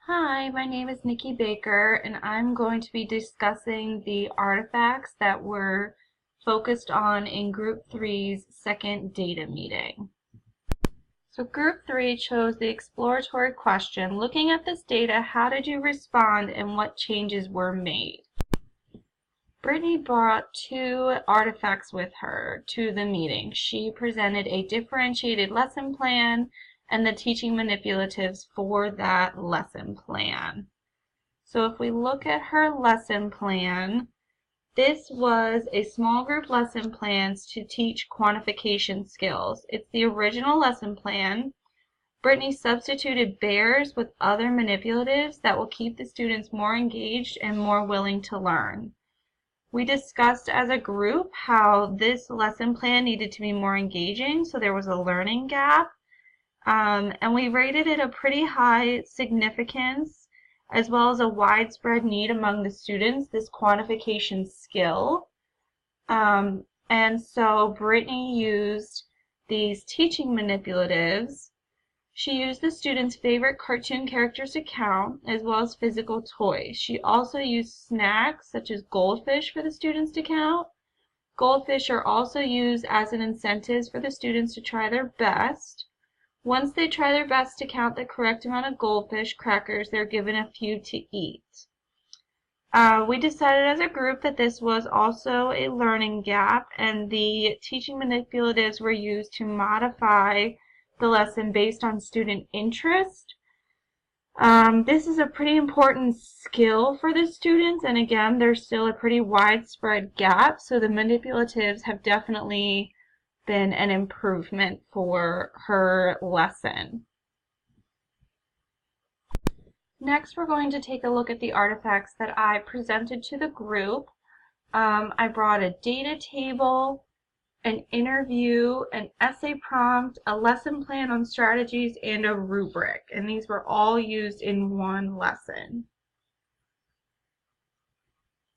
Hi, my name is Nikki Baker, and I'm going to be discussing the artifacts that were focused on in Group 3's second data meeting. So Group 3 chose the exploratory question, looking at this data, how did you respond and what changes were made? Brittany brought two artifacts with her to the meeting. She presented a differentiated lesson plan and the teaching manipulatives for that lesson plan. So if we look at her lesson plan, this was a small group lesson plans to teach quantification skills. It's the original lesson plan. Brittany substituted bears with other manipulatives that will keep the students more engaged and more willing to learn. We discussed as a group how this lesson plan needed to be more engaging, so there was a learning gap. And we rated it a pretty high significance as well as a widespread need among the students, this quantification skill. And so Brittany used these teaching manipulatives. She used the students' favorite cartoon characters to count, as well as physical toys. She also used snacks, such as goldfish, for the students to count. Goldfish are also used as an incentive for the students to try their best. Once they try their best to count the correct amount of goldfish crackers, they're given a few to eat. We decided as a group that this was also a learning gap, and the teaching manipulatives were used to modify the lesson based on student interest. This is a pretty important skill for the students, and again, there's still a pretty widespread gap, so the manipulatives have definitely been an improvement for her lesson. Next, we're going to take a look at the artifacts that I presented to the group. I brought a data table, an interview, an essay prompt, a lesson plan on strategies, and a rubric. And these were all used in one lesson.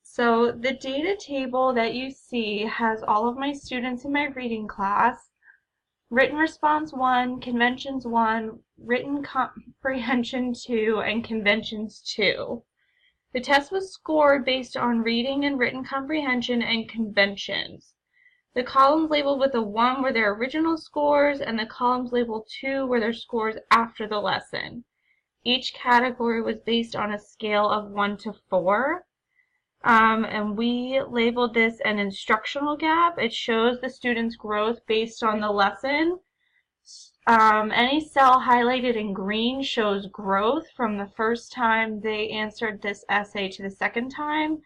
So the data table that you see has all of my students in my reading class. Written response 1, conventions 1, written comprehension 2, and conventions 2. The test was scored based on reading and written comprehension and conventions. The columns labeled with a 1 were their original scores, and the columns labeled 2 were their scores after the lesson. Each category was based on a scale of 1 to 4. And we labeled this an instructional gap. It shows the students' growth based on the lesson. Any cell highlighted in green shows growth from the first time they answered this essay to the second time.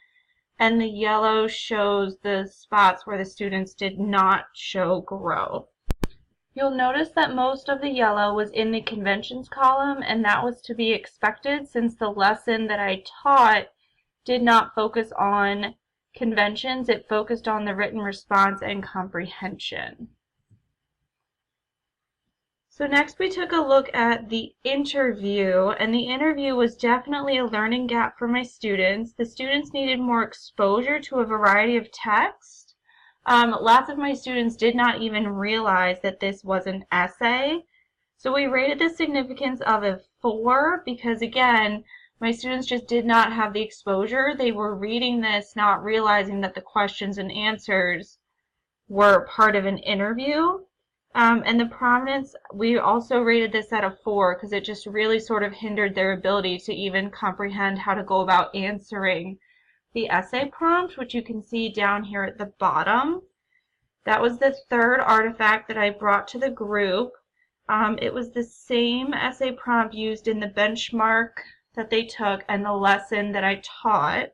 And the yellow shows the spots where the students did not show growth. You'll notice that most of the yellow was in the conventions column, and that was to be expected since the lesson that I taught did not focus on conventions. It focused on the written response and comprehension. So next we took a look at the interview, and the interview was definitely a learning gap for my students. The students needed more exposure to a variety of text. Lots of my students did not even realize that this was an essay. So we rated the significance of a 4 because, again, my students just did not have the exposure. They were reading this, not realizing that the questions and answers were part of an interview. And the prominence, we also rated this at a 4 because it just really sort of hindered their ability to even comprehend how to go about answering the essay prompt, which you can see down here at the bottom. That was the third artifact that I brought to the group. It was the same essay prompt used in the benchmark that they took and the lesson that I taught.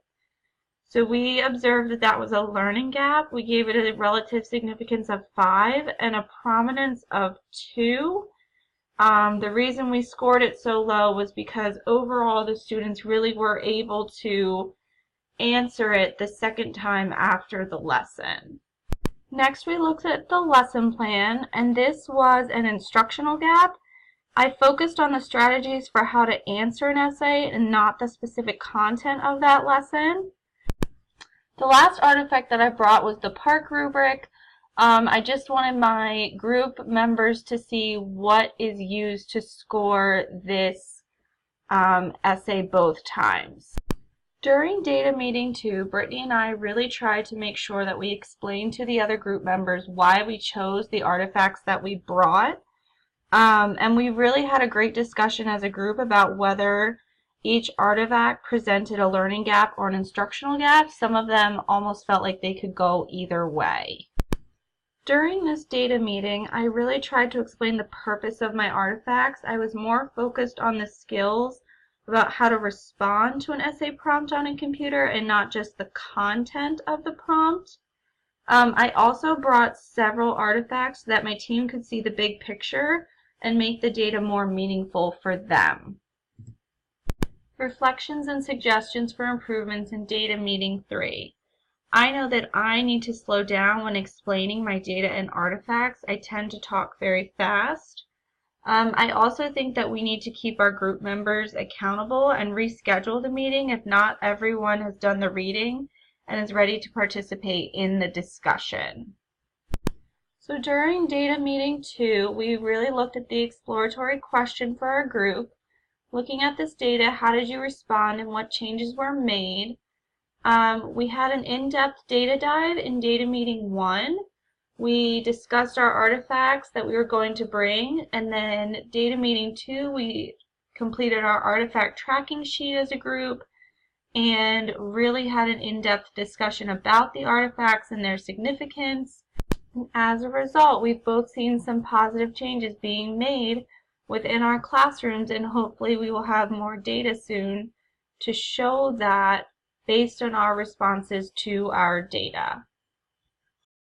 So we observed that that was a learning gap. We gave it a relative significance of 5 and a prominence of 2. The reason we scored it so low was because overall the students really were able to answer it the second time after the lesson. Next we looked at the lesson plan, and this was an instructional gap. I focused on the strategies for how to answer an essay and not the specific content of that lesson. The last artifact that I brought was the PARCC rubric. I just wanted my group members to see what is used to score this essay both times. During data meeting 2, Brittany and I really tried to make sure that we explained to the other group members why we chose the artifacts that we brought. And we really had a great discussion as a group about whether each artifact presented a learning gap or an instructional gap. Some of them almost felt like they could go either way. During this data meeting, I really tried to explain the purpose of my artifacts. I was more focused on the skills about how to respond to an essay prompt on a computer and not just the content of the prompt. I also brought several artifacts so that my team could see the big picture and make the data more meaningful for them. Reflections and suggestions for improvements in data meeting 3. I know that I need to slow down when explaining my data and artifacts. I tend to talk very fast. I also think that we need to keep our group members accountable and reschedule the meeting if not everyone has done the reading and is ready to participate in the discussion. So during data meeting 2, we really looked at the exploratory question for our group. Looking at this data, how did you respond and what changes were made? We had an in-depth data dive in data meeting 1. We discussed our artifacts that we were going to bring, and then data meeting 2, we completed our artifact tracking sheet as a group and really had an in-depth discussion about the artifacts and their significance. And as a result, we've both seen some positive changes being made within our classrooms, and hopefully we will have more data soon to show that based on our responses to our data.